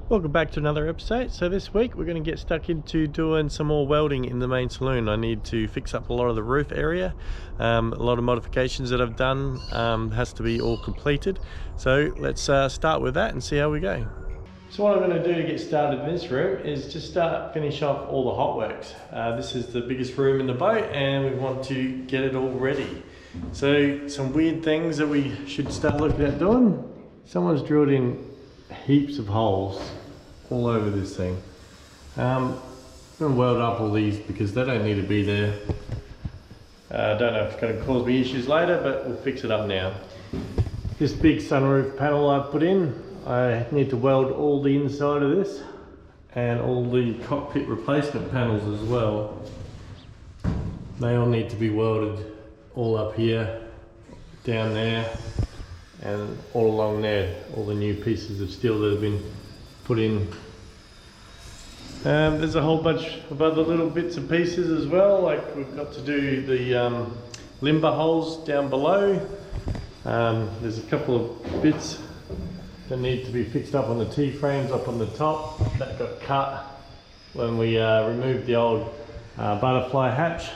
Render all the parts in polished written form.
Welcome back to another episode. So this week we're going to get stuck into doing some more welding in the main saloon. I need to fix up a lot of the roof area. A lot of modifications that I've done has to be all completed. So let's start with that and see how we go. So what I'm going to do to get started in this room is just finish off all the hot works. This is the biggest room in the boat and we want to get it all ready. So some weird things that we should start looking at doing. Someone's drilled in heaps of holes all over this thing. I'm going to weld up all these because they don't need to be there. I don't know if it's going to cause me issues later, but we'll fix it up now. This big sunroof panel I've put in, I need to weld all the inside of this and all the cockpit replacement panels as well. They all need to be welded all up here, down there, and all along there, all the new pieces of steel that have been put in. There's a whole bunch of other little bits and pieces as well, like we've got to do the limber holes down below. There's a couple of bits that need to be fixed up on the T-frames up on the top. That got cut when we removed the old butterfly hatch.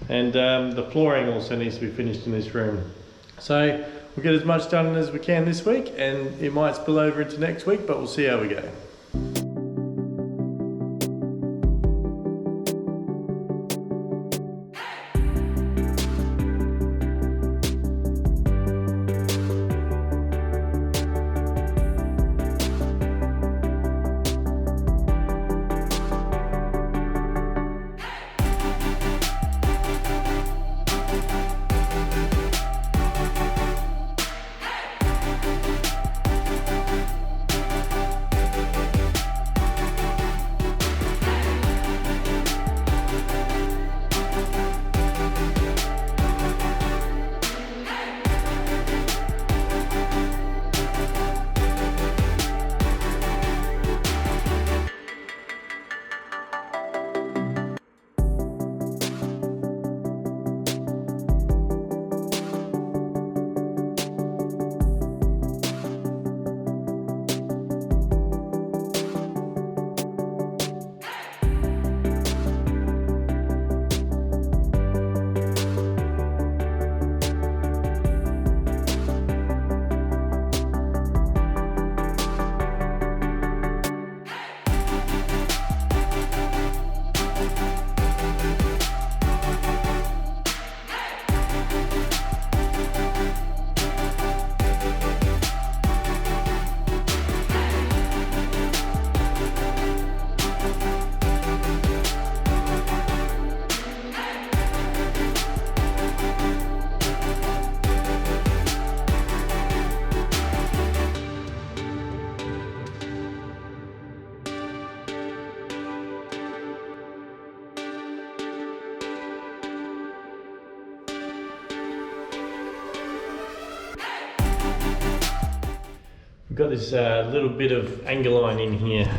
And the flooring also needs to be finished in this room. So we'll get as much done as we can this week, and it might spill over into next week, but we'll see how we go. We've got this little bit of angle line in here.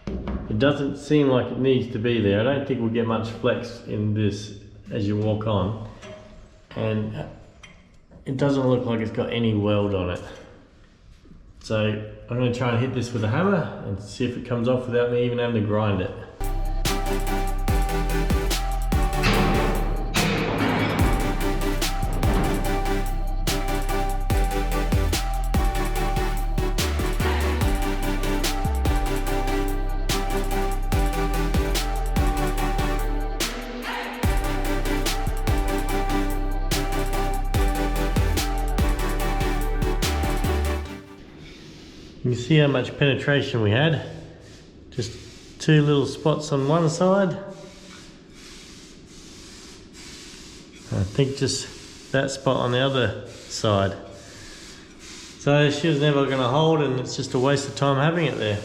It doesn't seem like it needs to be there. I don't think we'll get much flex in this as you walk on. And it doesn't look like it's got any weld on it. So I'm going to try and hit this with a hammer and see if it comes off without me even having to grind it. You can see how much penetration we had. Just two little spots on one side. I think just that spot on the other side. So she was never going to hold, and it's just a waste of time having it there.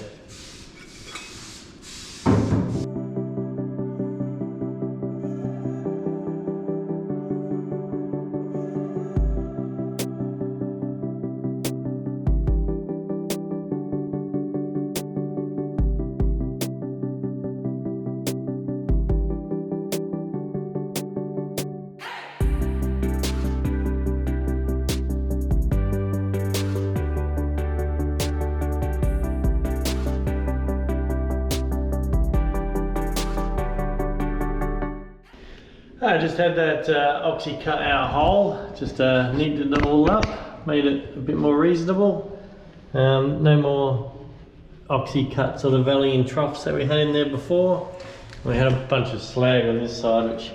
I just had that oxy cut out hole, just kneaded it all up, made it a bit more reasonable. No more oxy cut sort of valley and troughs that we had in there before. We had a bunch of slag on this side which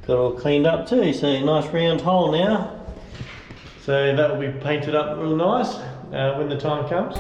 got all cleaned up too, so a nice round hole now. So that will be painted up real nice when the time comes.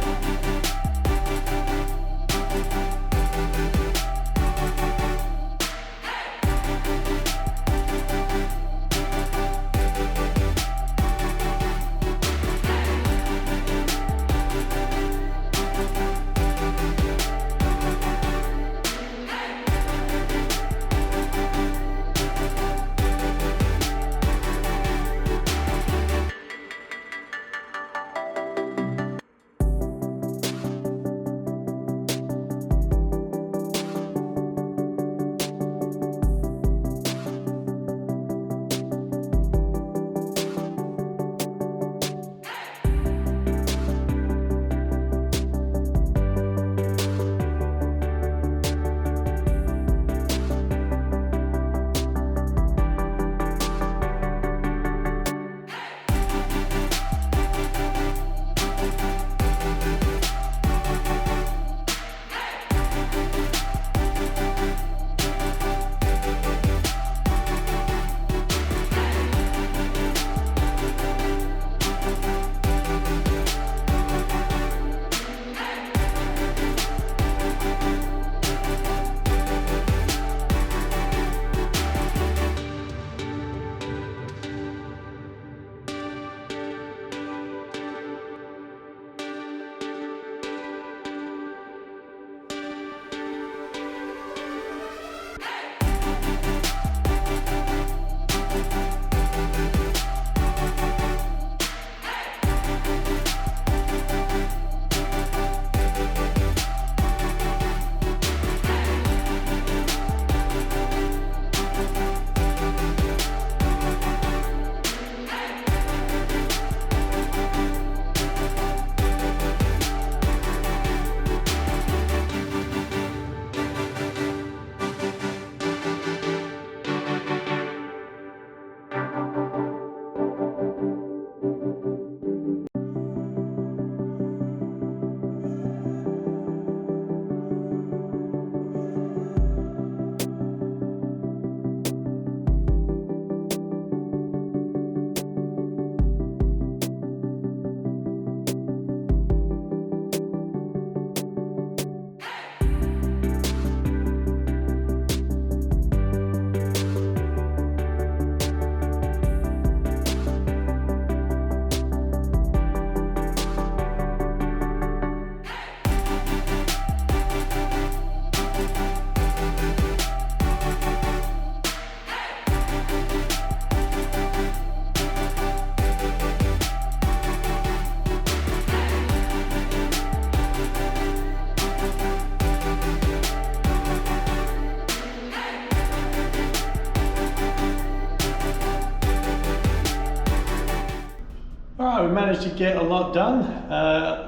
Alright, we managed to get a lot done.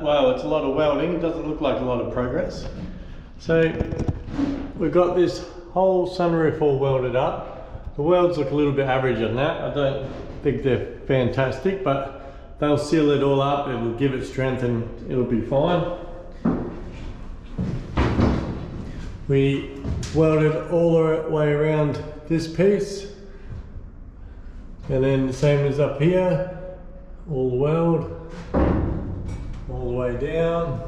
Well, it's a lot of welding, it doesn't look like a lot of progress. So we've got this whole sunroof all welded up. The welds look a little bit average on that. I don't think they're fantastic, but they'll seal it all up, it'll give it strength and it'll be fine. We welded all the way around this piece, and then the same as up here. All the weld, all the way down.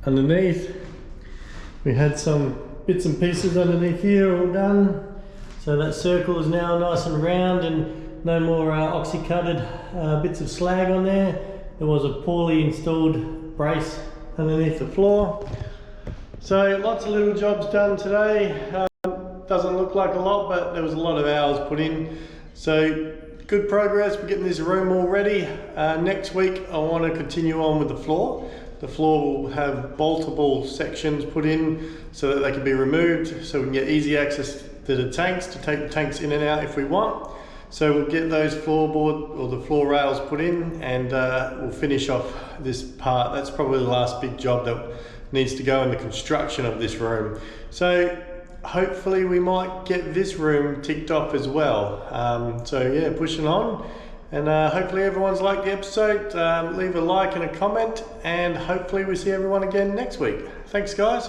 Underneath, we had some bits and pieces underneath here all done. So that circle is now nice and round and no more oxy-cutted bits of slag on there. There was a poorly installed brace underneath the floor. So lots of little jobs done today. Doesn't look like a lot, but there was a lot of hours put in. So good progress, we're getting this room all ready. Next week I want to continue on with the floor. The floor will have boltable sections put in so that they can be removed, so we can get easy access to the tanks, to take the tanks in and out if we want. So we'll get those floorboard or the floor rails put in, and we'll finish off this part. That's probably the last big job that needs to go in the construction of this room. So hopefully we might get this room ticked off as well. So yeah, pushing on, and hopefully everyone's liked the episode. Leave a like and a comment, and hopefully we see everyone again next week. Thanks guys.